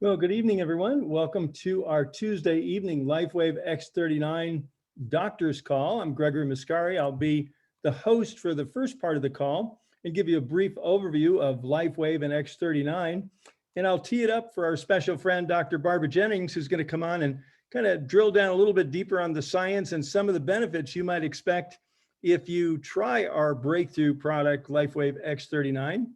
Well, good evening, everyone. Welcome to our Tuesday evening LifeWave X39 doctor's call. I'm Gregory Mascari. I'll be the host for the first part of the call and give you a brief overview of LifeWave and X39. And I'll tee it up for our special friend, Dr. Barbara Jennings, who's going to come on and kind of drill down a little bit deeper on the science and some of the benefits you might expect if you try our breakthrough product, LifeWave X39.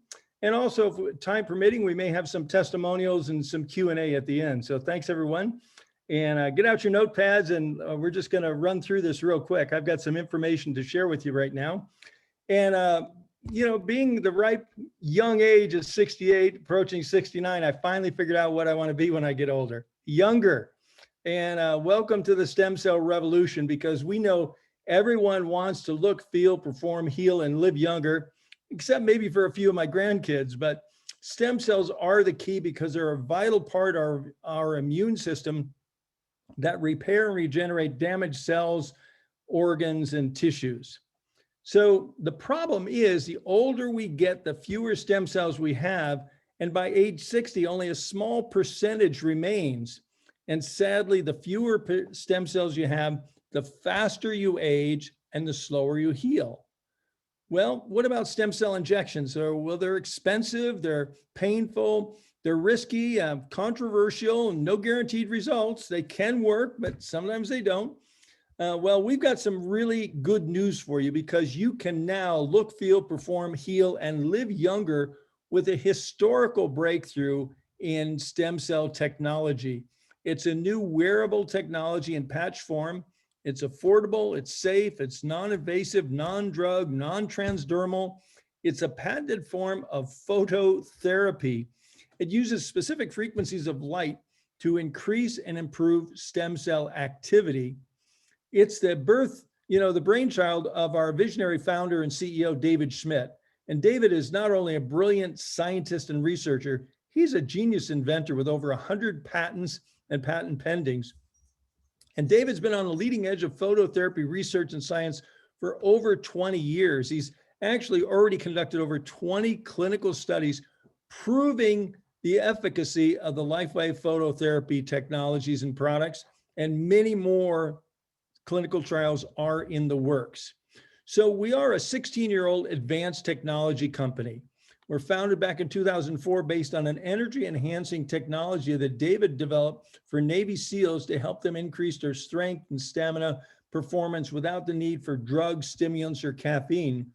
And also, if time permitting, we may have some testimonials and some Q&A at the end. So thanks, everyone. And get out your notepads, and we're just going to run through this real quick. I've got some information to share with you right now. And, you know, being the ripe young age of 68, approaching 69, I finally figured out what I want to be when I get older, younger. And welcome to the stem cell revolution, because we know everyone wants to look, feel, perform, heal, and live younger, except maybe for a few of my grandkids. But stem cells are the key because they're a vital part of our immune system that repair and regenerate damaged cells, organs, and tissues. So the problem is, the older we get, the fewer stem cells we have. And by age 60, only a small percentage remains. And sadly, the fewer stem cells you have, the faster you age and the slower you heal. Well, what about stem cell injections? Well, they're expensive, they're painful, they're risky, controversial, no guaranteed results. They can work, but sometimes they don't. Well, we've got some really good news for you, because you can now look, feel, perform, heal, and live younger with a historical breakthrough in stem cell technology. It's a new wearable technology in patch form. It's affordable, it's safe, it's non-invasive, non-drug, non-transdermal. It's a patented form of phototherapy. It uses specific frequencies of light to increase and improve stem cell activity. It's the the brainchild of our visionary founder and CEO, David Schmidt. And David is not only a brilliant scientist and researcher, he's a genius inventor with over 100 patents and patent pendings. And David's been on the leading edge of phototherapy research and science for over 20 years. He's actually already conducted over 20 clinical studies proving the efficacy of the LifeWave phototherapy technologies and products, and many more clinical trials are in the works. So we are a 16-year-old advanced technology company. We're founded back in 2004 based on an energy-enhancing technology that David developed for Navy SEALs to help them increase their strength and stamina performance without the need for drugs, stimulants, or caffeine.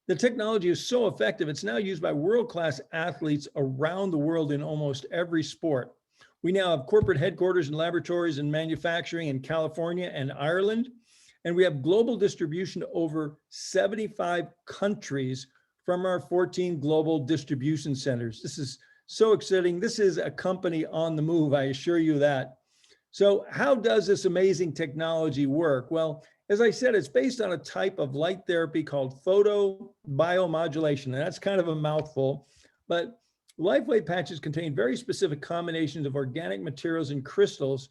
The technology is so effective, it's now used by world-class athletes around the world in almost every sport. We now have corporate headquarters and laboratories and manufacturing in California and Ireland, and we have global distribution to over 75 countries from our 14 global distribution centers. This is so exciting. This is a company on the move, I assure you that. So how does this amazing technology work? Well, as I said, it's based on a type of light therapy called photobiomodulation. And that's kind of a mouthful, but LifeWave patches contain very specific combinations of organic materials and crystals.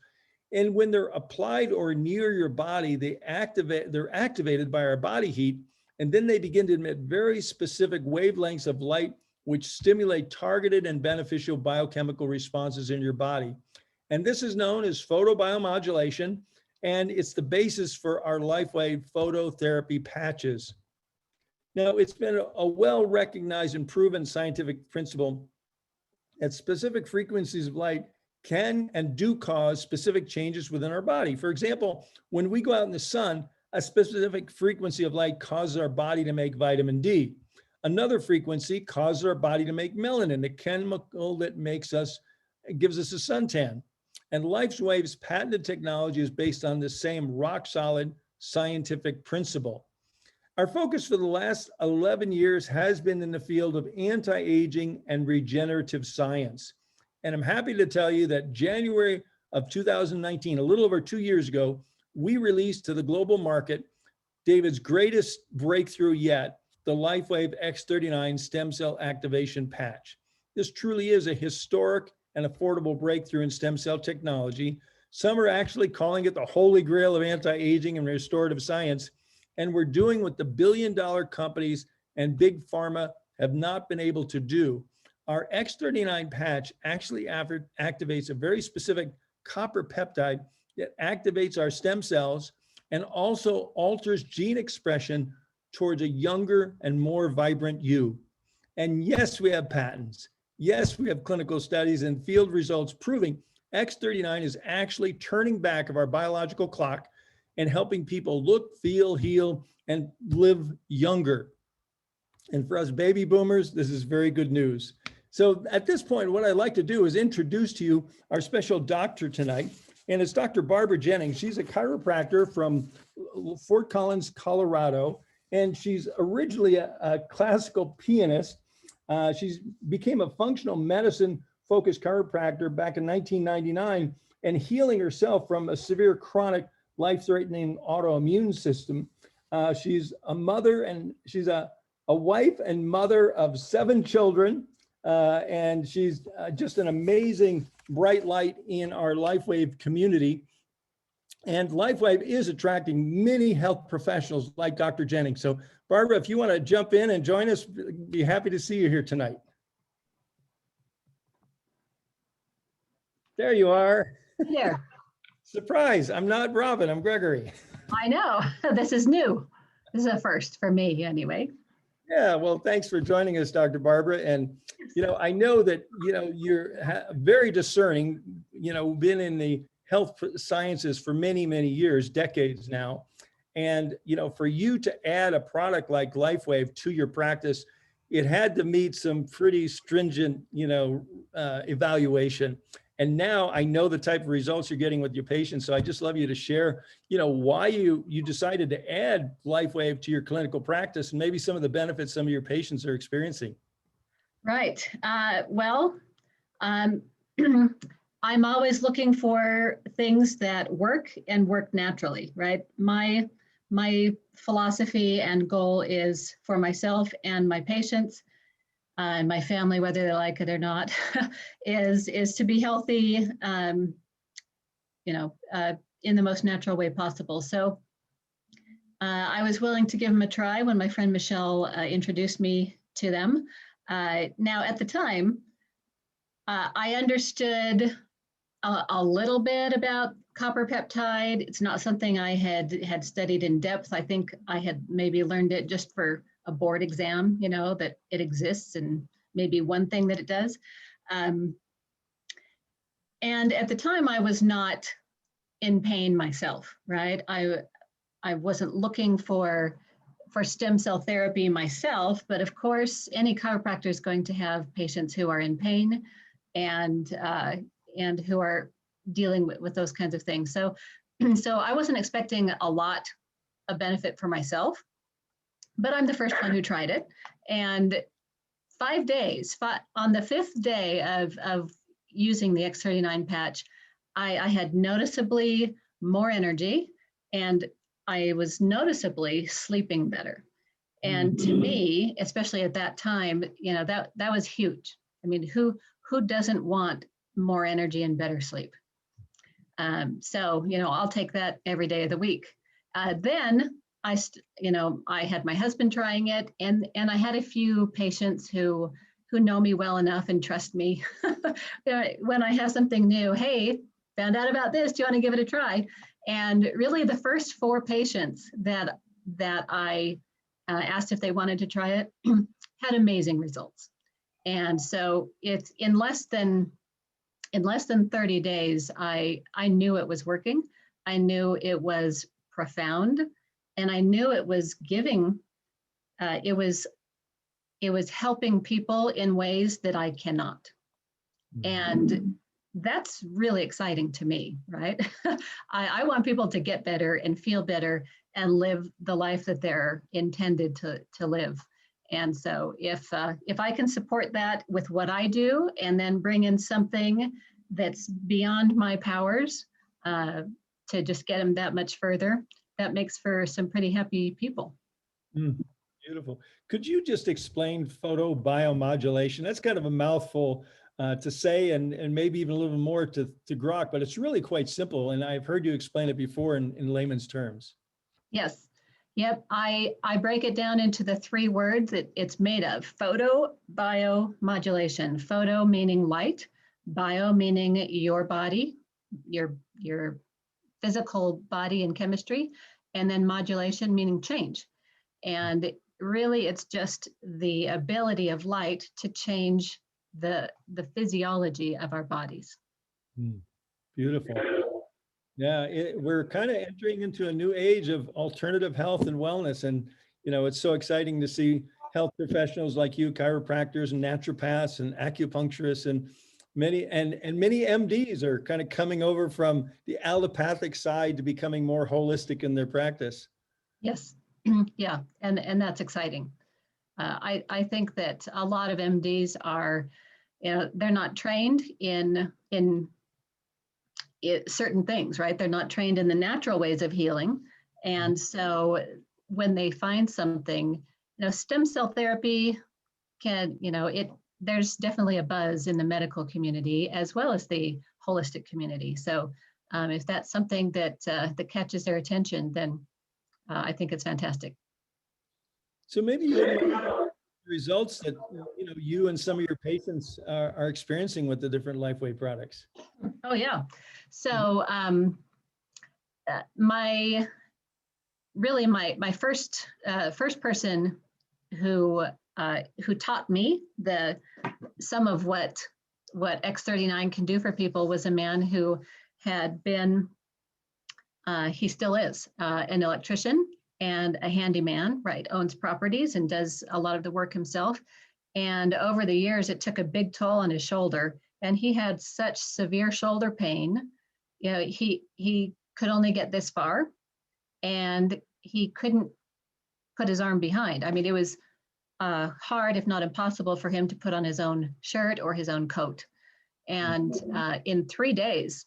And when they're applied or near your body, they're activated by our body heat. And then they begin to emit very specific wavelengths of light, which stimulate targeted and beneficial biochemical responses in your body. And this is known as photobiomodulation, and it's the basis for our LifeWave phototherapy patches. Now, it's been a well-recognized and proven scientific principle that specific frequencies of light can and do cause specific changes within our body. For example, when we go out in the sun, a specific frequency of light causes our body to make vitamin D. Another frequency causes our body to make melanin, the chemical that gives us a suntan. And LifeWave's patented technology is based on the same rock-solid scientific principle. Our focus for the last 11 years has been in the field of anti-aging and regenerative science. And I'm happy to tell you that January of 2019, a little over 2 years ago, we released to the global market David's greatest breakthrough yet, the LifeWave X39 stem cell activation patch. This truly is a historic and affordable breakthrough in stem cell technology. Some are actually calling it the holy grail of anti-aging and restorative science. And we're doing what the billion-dollar companies and big pharma have not been able to do. our X39 patch actually activates a very specific copper peptide that activates our stem cells and also alters gene expression towards a younger and more vibrant you. And yes, we have patents. Yes, we have clinical studies and field results proving X39 is actually turning back of our biological clock and helping people look, feel, heal, and live younger. And for us baby boomers, this is very good news. So at this point, what I'd like to do is introduce to you our special doctor tonight. And it's Dr. Barbara Jennings. She's a chiropractor from Fort Collins, Colorado. And she's originally a classical pianist. She became a functional medicine focused chiropractor back in 1999 and healing herself from a severe chronic life-threatening autoimmune system. She's a mother and she's a wife and mother of 7 children. And she's just an amazing bright light in our LifeWave community. And LifeWave is attracting many health professionals like Dr. Jennings. So Barbara, if you want to jump in and join us, be happy to see you here tonight. There you are. There. Surprise, I'm not Robin, I'm Gregory. I know, this is new. This is a first for me anyway. Yeah, well, thanks for joining us, Dr. Barbara. And, I know that, you're very discerning, been in the health sciences for many, many years, decades now. And, for you to add a product like LifeWave to your practice, it had to meet some pretty stringent, evaluation. And now I know the type of results you're getting with your patients. So I just love you to share, why you decided to add LifeWave to your clinical practice and maybe some of the benefits some of your patients are experiencing. Right. I'm always looking for things that work and work naturally, right? My philosophy and goal is for myself and my patients and my family, whether they like it or not, is to be healthy, in the most natural way possible. So I was willing to give them a try when my friend Michelle introduced me to them. Now, at the time, I understood a little bit about copper peptide. It's not something I had studied in depth. I think I had maybe learned it just for a board exam, that it exists and maybe one thing that it does. And at the time I was not in pain myself, right? I wasn't looking for stem cell therapy myself, but of course, any chiropractor is going to have patients who are in pain and who are dealing with those kinds of things. So I wasn't expecting a lot of benefit for myself, but I'm the first one who tried it. And 5 days, on the 5th day of using the X39 patch, I had noticeably more energy and I was noticeably sleeping better. And to me, especially at that time, that was huge. I mean, who doesn't want more energy and better sleep? So, I'll take that every day of the week. Then I had my husband trying it, and I had a few patients who know me well enough and trust me. When I have something new, hey, found out about this, do you want to give it a try? And really the first 4 patients that I asked if they wanted to try it had amazing results. And so it's in less than 30 days, I knew it was working. I knew it was profound, and I knew it was giving, it was helping people in ways that I cannot. And that's really exciting to me, right? I want people to get better and feel better and live the life that they're intended to live. And so if I can support that with what I do and then bring in something that's beyond my powers to just get them that much further, that makes for some pretty happy people. Beautiful. Could you just explain photobiomodulation? That's kind of a mouthful to say and maybe even a little more to grok, but it's really quite simple. And I've heard you explain it before in layman's terms. Yes. Yep, I break it down into the 3 words it's made of: photobiomodulation. Photo meaning light, bio meaning your body, your physical body and chemistry, and then modulation meaning change. And really, it's just the ability of light to change the physiology of our bodies. Beautiful. Yeah, we're kind of entering into a new age of alternative health and wellness. And, it's so exciting to see health professionals like you, chiropractors and naturopaths and acupuncturists and many MDs are kind of coming over from the allopathic side to becoming more holistic in their practice. Yes, yeah, and that's exciting. I think that a lot of MDs are, they're not trained in certain things, right? They're not trained in the natural ways of healing. And so when they find something, stem cell therapy can, there's definitely a buzz in the medical community as well as the holistic community. So if that's something that catches their attention, then I think it's fantastic. So maybe you wouldn't mind the results that you and some of your patients are experiencing with the different LifeWave products. Oh yeah. So my first person who taught me some of what X39 can do for people was a man who had been, he still is, an electrician and a handyman, right? Owns properties and does a lot of the work himself. And over the years, it took a big toll on his shoulder. And he had such severe shoulder pain, he could only get this far, and he couldn't put his arm behind. I mean, it was hard, if not impossible, for him to put on his own shirt or his own coat. And in 3 days,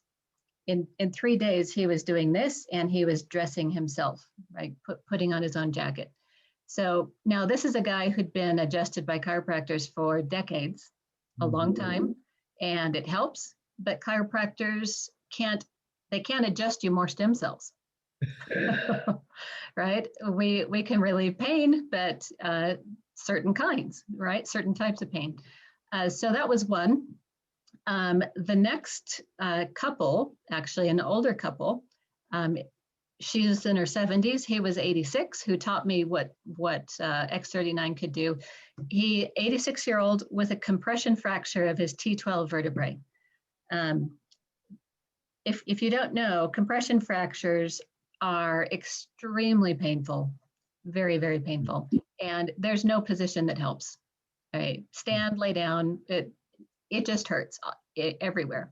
in 3 days, he was doing this, and he was dressing himself, right, putting on his own jacket. So now this is a guy who'd been adjusted by chiropractors for decades, a long time, and it helps. But chiropractors can't adjust you more stem cells. Right? We can relieve pain, but certain kinds, right? Certain types of pain. So that was one. The next couple, actually an older couple, she's in her 70s. He was 86, who taught me what X39 could do. 86-year-old with a compression fracture of his T12 vertebrae. If you don't know, compression fractures are extremely painful, very, very painful. And there's no position that helps. Right? Stand, lay down, it just hurts everywhere.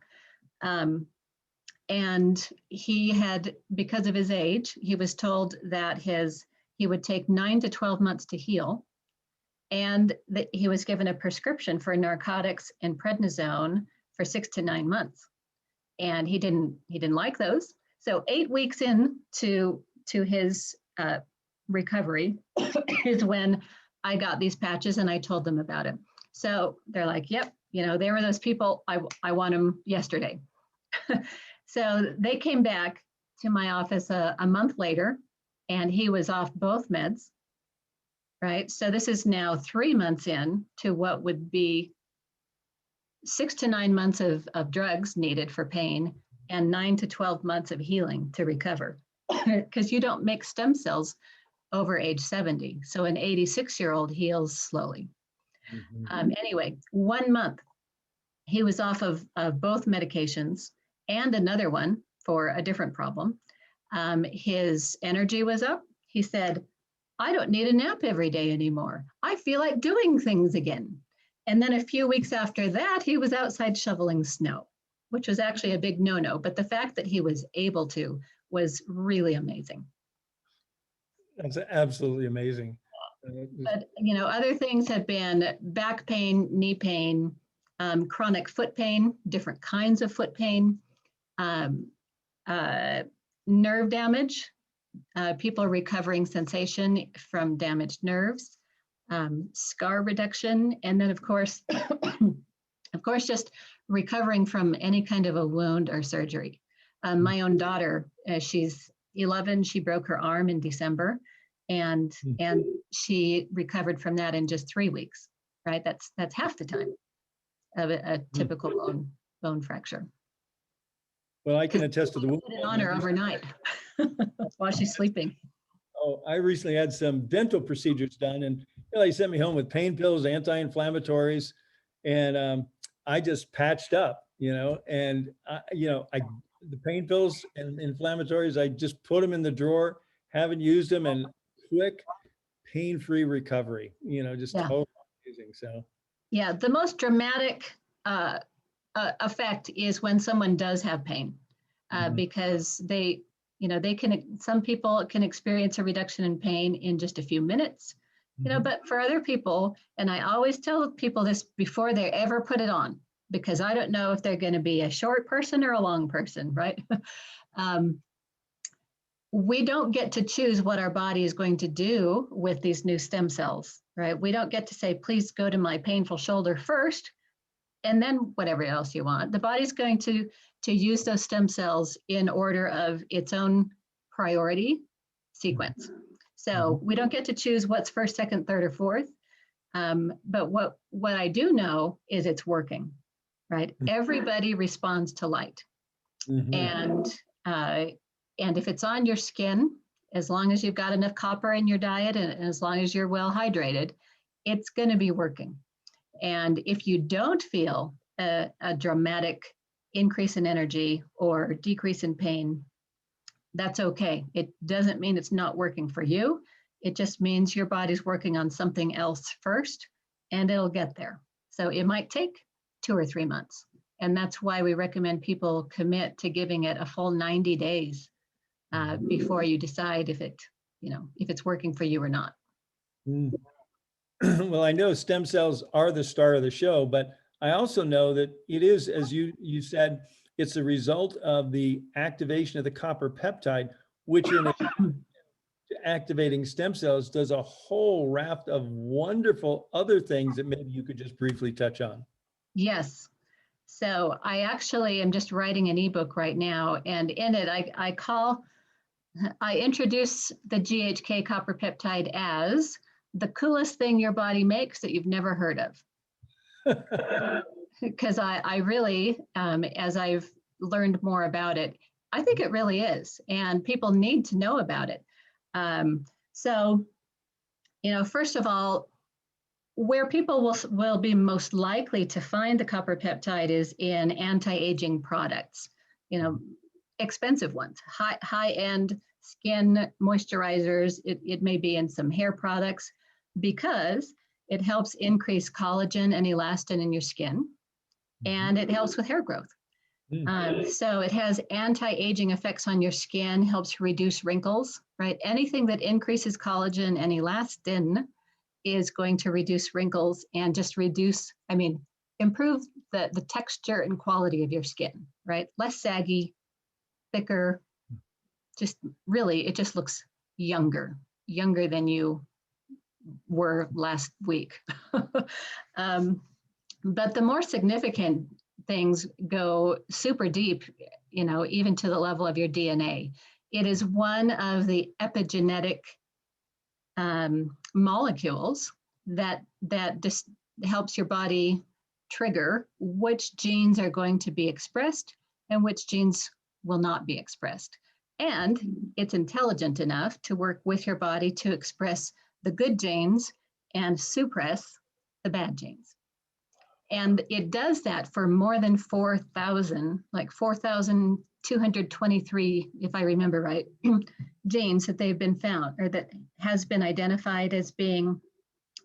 And he had, because of his age, he was told that he would take 9 to 12 months to heal. And that he was given a prescription for narcotics and prednisone for 6 to 9 months. And he didn't like those. So 8 weeks into his recovery is when I got these patches and I told them about it. So they're like, yep, they were those people, I want them yesterday. So they came back to my office a month later, and he was off both meds, right? So this is now 3 months in to what would be 6 to 9 months of drugs needed for pain and 9 to 12 months of healing to recover, because you don't make stem cells over age 70. So an 86-year-old heals slowly. Anyway, 1 month, he was off of both medications and another one for a different problem. His energy was up. He said, I don't need a nap every day anymore. I feel like doing things again. And then a few weeks after that, he was outside shoveling snow, which was actually a big no-no. But the fact that he was able to was really amazing. That's absolutely amazing. But, other things have been back pain, knee pain, chronic foot pain, different kinds of foot pain, nerve damage, people recovering sensation from damaged nerves, scar reduction, and then of course, just recovering from any kind of a wound or surgery. My own daughter, she's 11, she broke her arm in December, and she recovered from that in just 3 weeks, right? That's half the time of a typical bone fracture. Well, I can attest to the Put it on her overnight while she's sleeping. Oh, I recently had some dental procedures done, and they sent me home with pain pills, anti-inflammatories, and I just patched up, and the pain pills and inflammatories, I just put them in the drawer, haven't used them, and quick, pain-free recovery, just totally amazing. So yeah, the most dramatic effect is when someone does have pain, because some people can experience a reduction in pain in just a few minutes, but for other people, and I always tell people this before they ever put it on, because I don't know if they're going to be a short person or a long person, right? We don't get to choose what our body is going to do with these new stem cells, right? We don't get to say, please go to my painful shoulder first, and then whatever else you want. The body's going to use those stem cells in order of its own priority sequence. So we don't get to choose what's first, second, third, or fourth. But what I do know is it's working, right? Everybody responds to light. And if it's on your skin, as long as you've got enough copper in your diet and as long as you're well hydrated, it's going to be working. And if you don't feel a dramatic increase in energy or decrease in pain, that's okay. It doesn't mean it's not working for you. It just means your body's working on something else first, and it'll get there. So it might take 2 or 3 months. And that's why we recommend people commit to giving it a full 90 days before you decide if it's working for you or not. Well, I know stem cells are the star of the show, but I also know that it is, as you said, it's a result of the activation of the copper peptide, which in activating stem cells does a whole raft of wonderful other things that maybe you could just briefly touch on. Yes. So I actually am just writing an ebook right now, and in it I introduce the GHK copper peptide as the coolest thing your body makes that you've never heard of. Because I really, as I've learned more about it, I think it really is, and people need to know about it. So, first of all, where people will be most likely to find the copper peptide is in anti-aging products, expensive ones, high-end skin moisturizers. It may be in some hair products because it helps increase collagen and elastin in your skin, and it helps with hair growth. So it has anti-aging effects on your skin, helps reduce wrinkles, right? Anything that increases collagen and elastin is going to reduce wrinkles and just improve the texture and quality of your skin, right? Less saggy, thicker, it just looks younger than you were last week. But the more significant things go super deep, even to the level of your DNA. It is one of the epigenetic molecules that just helps your body trigger which genes are going to be expressed and which genes will not be expressed. And it's intelligent enough to work with your body to express the good genes and suppress the bad genes. And it does that for more than 4,000, like 4,223, if I remember right, genes that they've been found or that has been identified as being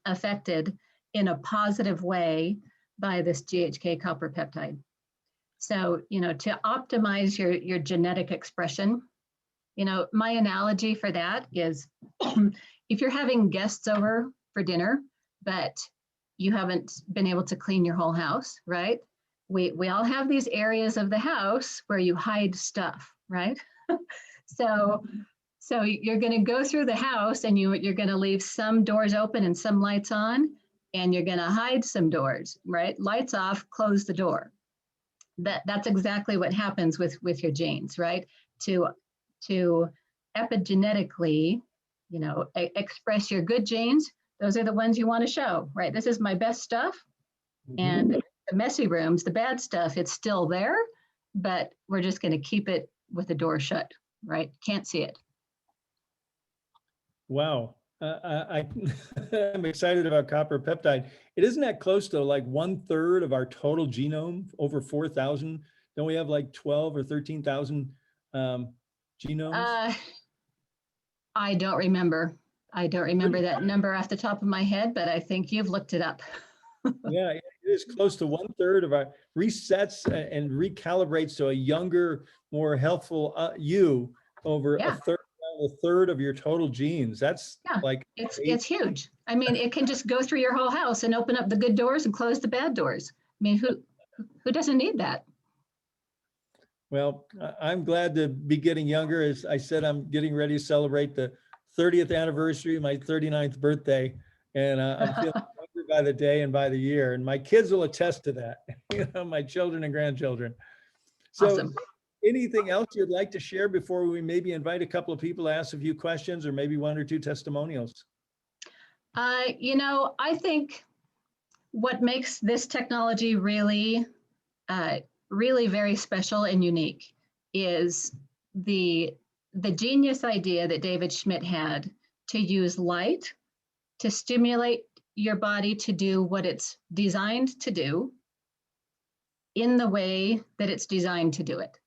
affected in a positive way by this GHK copper peptide. So, to optimize your genetic expression, my analogy for that is if you're having guests over for dinner, but you haven't been able to clean your whole house, right? We all have these areas of the house where you hide stuff, right? So you're going to go through the house and you're going to leave some doors open and some lights on, and you're going to hide some doors, right? Lights off, close the door. That's exactly what happens with your genes, right? To epigenetically express your good genes. Those are the ones you want to show, right? This is my best stuff. And the messy rooms, the bad stuff, it's still there, but we're just going to keep it with the door shut, right? Can't see it. Wow. I'm excited about copper peptide. It isn't that close to like 1/3 of our total genome, over 4,000. Don't we have like 12 or 13,000 genomes? I don't remember. I don't remember that number off the top of my head, but I think you've looked it up. Yeah, it is close to 1/3 of our resets and recalibrates to a younger, more healthful you over Yeah. a third of your total genes. That's like it's huge. I mean, it can just go through your whole house and open up the good doors and close the bad doors. I mean, who doesn't need that? Well, I'm glad to be getting younger. As I said, I'm getting ready to celebrate the 30th anniversary of my 39th birthday, and I'm feeling younger by the day and by the year. And my kids will attest to that. My children and grandchildren. So, awesome. Anything else you'd like to share before we maybe invite a couple of people to ask a few questions, or maybe 1 or 2 testimonials? I think what makes this technology really very special and unique is the genius idea that David Schmidt had to use light to stimulate your body to do what it's designed to do in the way that it's designed to do it.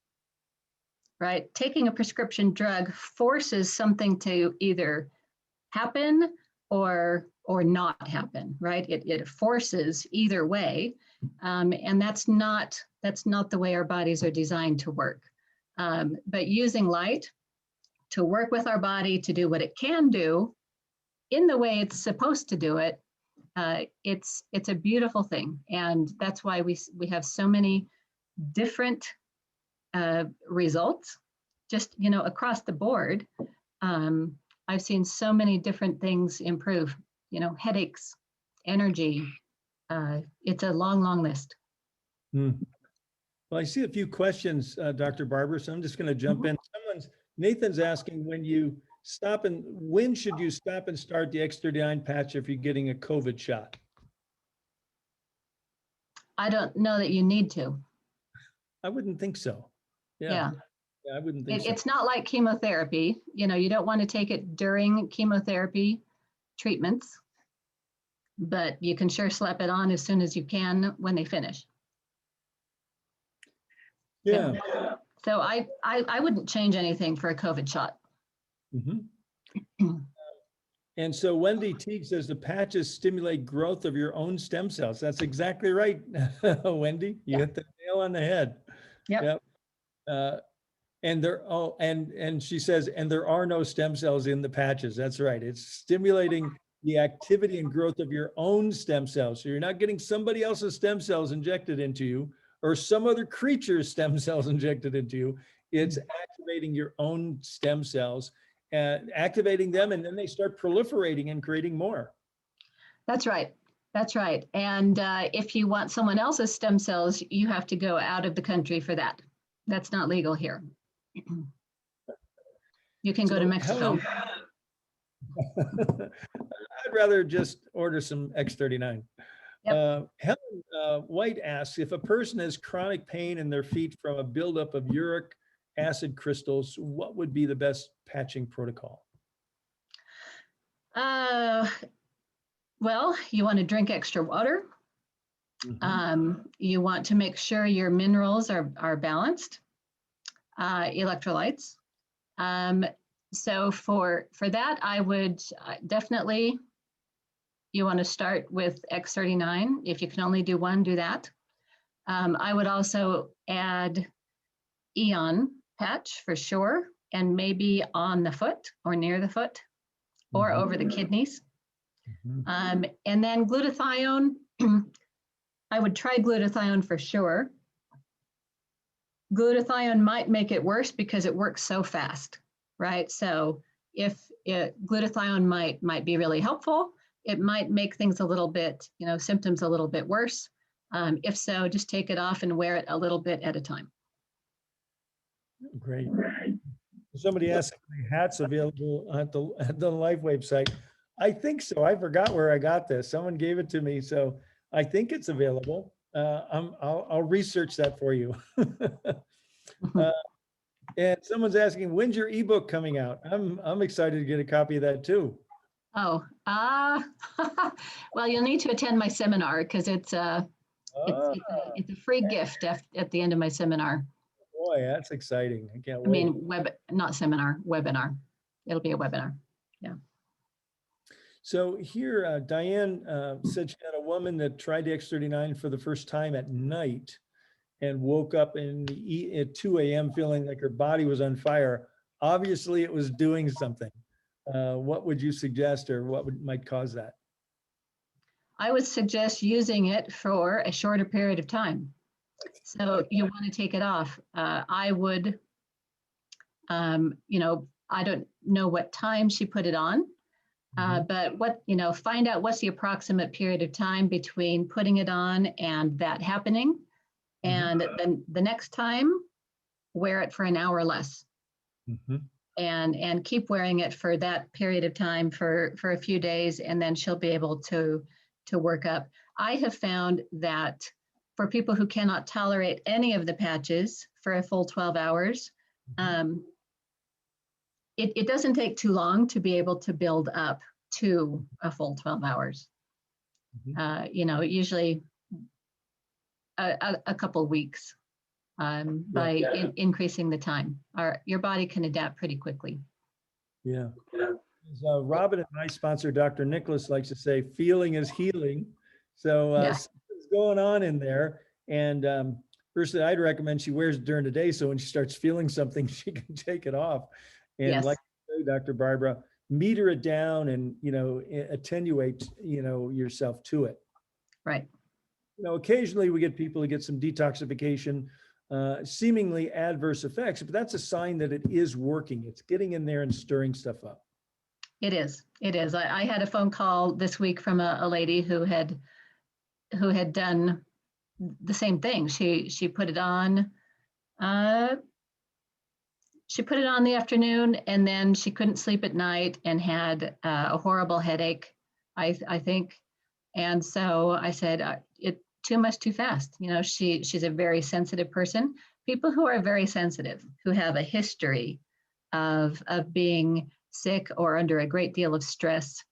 Right? Taking a prescription drug forces something to either happen or not happen, right? It forces either way, and that's not the way our bodies are designed to work. But using light to work with our body to do what it can do in the way it's supposed to do it, it's a beautiful thing, and that's why we have so many different results, just across the board. I've seen so many different things improve. Headaches, energy. It's a long list. Well, I see a few questions, Dr. Barber, so I'm just going to jump in. Nathan's asking when should you stop and start the X39 patch if you're getting a COVID shot? I don't know that you need to. I wouldn't think so. Yeah. I wouldn't think so. It's not like chemotherapy. You don't want to take it during chemotherapy treatments, but you can sure slap it on as soon as you can when they finish. Yeah. So I wouldn't change anything for a COVID shot. And so Wendy Teague says the patches stimulate growth of your own stem cells. That's exactly right, Wendy. You hit the nail on the head. Yep. And she says, and there are no stem cells in the patches. That's right. It's stimulating the activity and growth of your own stem cells. So you're not getting somebody else's stem cells injected into you or some other creature's stem cells injected into you. It's activating your own stem cells and activating them, and then they start proliferating and creating more. That's right. That's right. And if you want someone else's stem cells, you have to go out of the country for that. That's not legal here. You can go to Mexico. I'd rather just order some X39. Yep. Helen White asks, if a person has chronic pain in their feet from a buildup of uric acid crystals, what would be the best patching protocol? Well, you want to drink extra water. You want to make sure your minerals are balanced, electrolytes. So for that, I would definitely, you want to start with X39. If you can only do one, do that. I would also add Eon patch for sure, and maybe on the foot or near the foot or over the kidneys. And then glutathione, I would try glutathione for sure. Glutathione might make it worse because it works so fast, right? So if glutathione might be really helpful, it might make things a little bit, symptoms a little bit worse. If so, just take it off and wear it a little bit at a time. Great. Somebody asked if the hat's available at the LifeWave site. I think so. I forgot where I got this. Someone gave it to me, so I think it's available. I'll research that for you. And someone's asking, when's your ebook coming out? I'm excited to get a copy of that too. Oh, well, you'll need to attend my seminar because it's a free gift at the end of my seminar. Boy, that's exciting. I can't I wait. mean, not seminar, webinar. It'll be a webinar. Yeah. So here, Diane said she had a woman that tried the X39 for the first time at night and woke up at 2 a.m. feeling like her body was on fire. Obviously, it was doing something. What would you suggest, or what might cause that? I would suggest using it for a shorter period of time. So you want to take it off. I would, I don't know what time she put it on, but find out what's the approximate period of time between putting it on and that happening. And then the next time, wear it for an hour or less. And keep wearing it for that period of time for a few days, and then she'll be able to work up. I have found that for people who cannot tolerate any of the patches for a full 12 hours, it doesn't take too long to be able to build up to a full 12 hours. Usually a couple of weeks. By increasing the time. Your body can adapt pretty quickly. Yeah. As Robin and my sponsor, Dr. Nicholas, likes to say, feeling is healing. So something's going on in there. And firstly, I'd recommend she wears it during the day, so when she starts feeling something, she can take it off. And like you say, Dr. Barbara, meter it down and, attenuate, yourself to it. Right. Occasionally we get people who get some detoxification, seemingly adverse effects, but that's a sign that it is working. It's getting in there and stirring stuff up. It is. I had a phone call this week from a lady who had done the same thing. She put it on. She put it on the afternoon, and then she couldn't sleep at night and had a horrible headache, I think. And so I said, too much too fast. She's a very sensitive person. People who are very sensitive, who have a history of being sick or under a great deal of stress,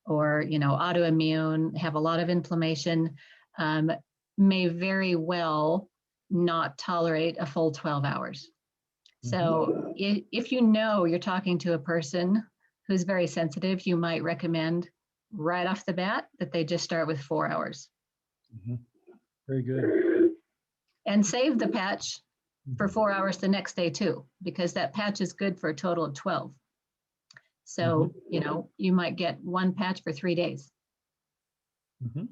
or autoimmune, have a lot of inflammation, may very well not tolerate a full 12 hours. So if you're talking to a person who's very sensitive, you might recommend right off the bat that they just start with 4 hours. Very good. And save the patch for 4 hours the next day too, because that patch is good for a total of 12. So, you might get one patch for 3 days. And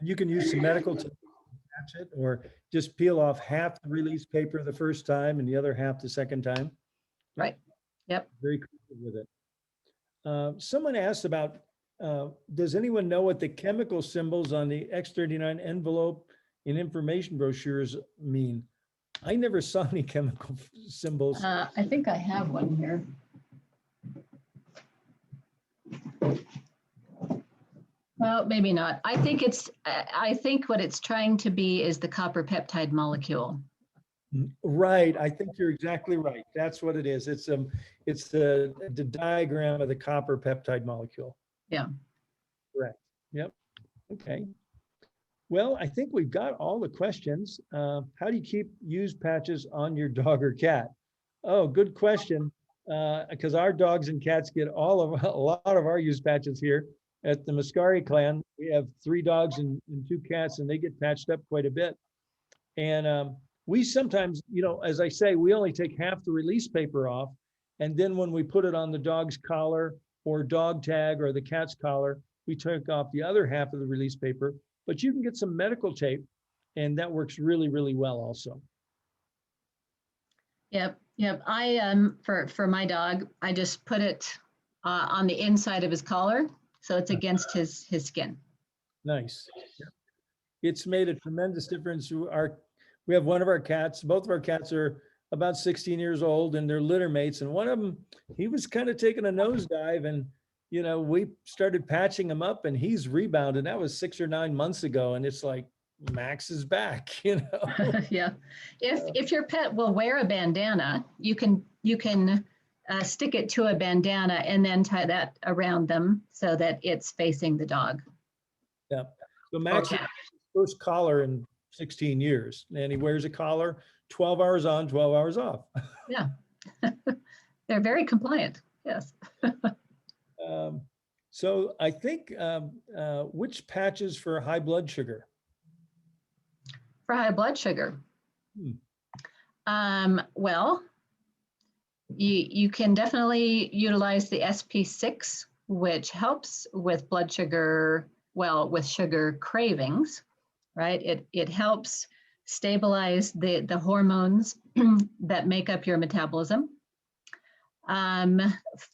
you can use some medical to patch it, or just peel off half the release paper the first time and the other half the second time. Right. Yep. Very creative with it. Someone asked about, does anyone know what the chemical symbols on the X39 envelope in information brochures mean? I never saw any chemical symbols. I think I have one here. Well, maybe not. I think what it's trying to be is the copper peptide molecule. Right. I think you're exactly right. That's what it is. It's the diagram of the copper peptide molecule. Yeah. Correct. Yep. Okay. Well, I think we've got all the questions. How do you keep used patches on your dog or cat? Oh, good question. Because our dogs and cats get a lot of our used patches here at the Mascari clan. We have 3 dogs and 2 cats, and they get patched up quite a bit. And we sometimes, as I say, we only take half the release paper off. And then when we put it on the dog's collar or dog tag or the cat's collar, we take off the other half of the release paper. But you can get some medical tape, and that works really, really well also. Yep. I for my dog, I just put it on the inside of his collar, so it's against his skin. Nice. It's made a tremendous difference. We have one of our cats. Both of our cats are about 16 years old, and they're litter mates. And one of them, he was kind of taking a nosedive, and we started patching him up, and he's rebounded. That was 6 or 9 months ago, and it's like Max is back. Yeah. If your pet will wear a bandana, you can stick it to a bandana and then tie that around them so that it's facing the dog. Yeah. So Max is his first collar in 16 years, and he wears a collar 12 hours on, 12 hours off. Yeah. They're very compliant. Yes. So I think which patches for high blood sugar? For high blood sugar. Well, you can definitely utilize the SP6, which helps with blood sugar, well, with sugar cravings, right? It helps stabilize the hormones that make up your metabolism.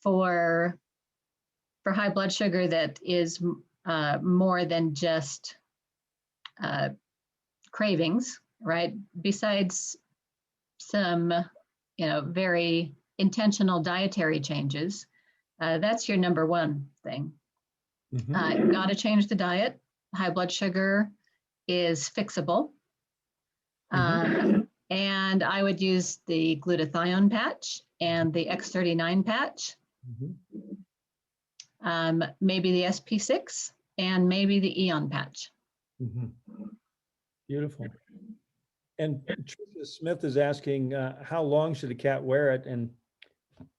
For high blood sugar that is more than just cravings, right? Besides some, very intentional dietary changes, that's your number one thing. Got to change the diet. High blood sugar is fixable. And I would use the glutathione patch and the X39 patch, maybe the SP6, and maybe the Eon patch. Beautiful. And Tricia Smith is asking, how long should a cat wear it? And,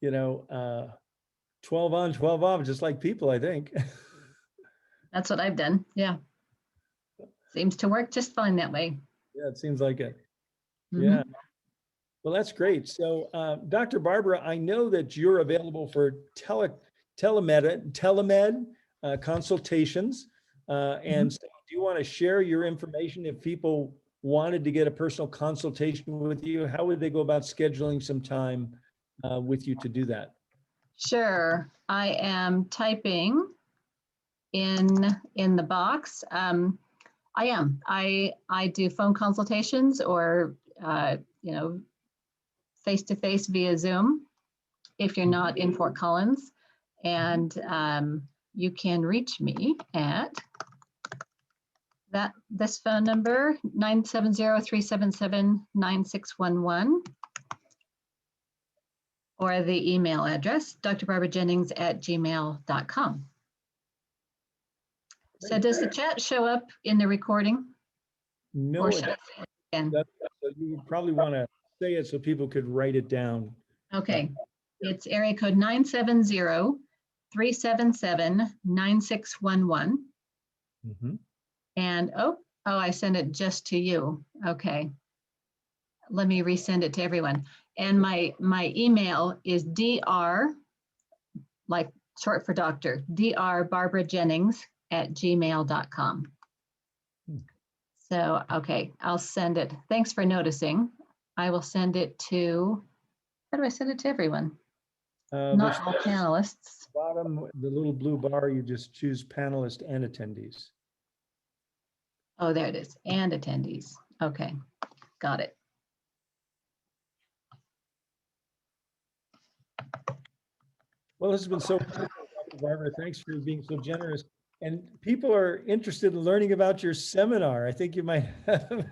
12 on, 12 off, just like people, I think. That's what I've done. Yeah. Seems to work just fine that way. Yeah, it seems like it. Yeah. Well, that's great. So, Dr. Barbara, I know that you're available for telemed consultations. And so do you want to share your information if people wanted to get a personal consultation with you? How would they go about scheduling some time with you to do that? Sure. I am typing in the box. I do phone consultations or face-to-face via Zoom if you're not in Fort Collins. And you can reach me at this phone number, 970-377-9611, or the email address, drbarbarajennings@gmail.com. So does the chat show up in the recording? No, it doesn't. So you would probably want to say it so people could write it down. Okay. It's area code 970-377-9611. And I sent it just to you. Okay. Let me resend it to everyone. And my email is dr, like short for doctor, drbarbarajennings@gmail.com. So, okay, I'll send it. Thanks for noticing. I will send it to, how do I send it to everyone? Not all panelists. Bottom, the little blue bar, you just choose panelist and attendees. Oh, there it is. And attendees. Okay, got it. Well, this has been so wonderful, Dr. Barbara. Thanks for being so generous. And people are interested in learning about your seminar. I think you might have,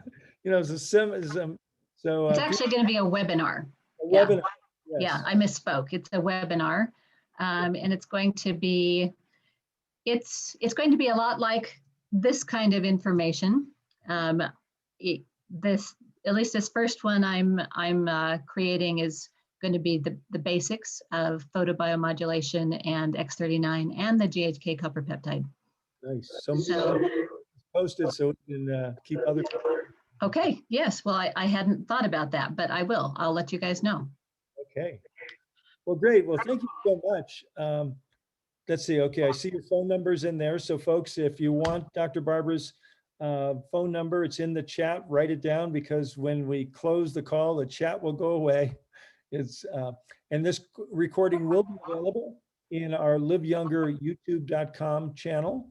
it's a so it's actually going to be a webinar. Webinar. Yes. Yeah, I misspoke. It's a webinar, and it's going to be a lot like this kind of information. At least this first one I'm creating is going to be the basics of photobiomodulation and X39 and the GHK copper peptide. Nice. So posted so we can keep other people. Okay. Yes. Well, I hadn't thought about that, but I will. I'll let you guys know. Okay. Well, great. Well, thank you so much. Let's see. Okay, I see your phone numbers in there. So, folks, if you want Dr. Barbara's phone number, it's in the chat. Write it down because when we close the call, the chat will go away. And this recording will be available in our liveyounger.youtube.com channel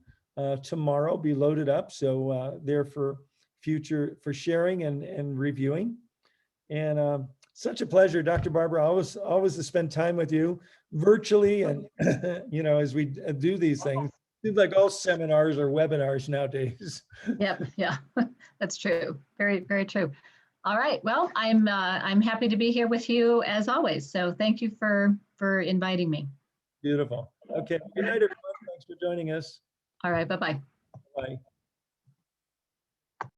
tomorrow. Be loaded up, so there for sharing and reviewing. And Such a pleasure, Dr. Barber. Always to spend time with you virtually, and as we do these things. Seems like all seminars are webinars nowadays. Yep, yeah, that's true. Very, very true. All right. Well, I'm happy to be here with you as always. So thank you for inviting me. Beautiful. Okay. Good night, everyone. Thanks for joining us. All right. Bye-bye. Bye.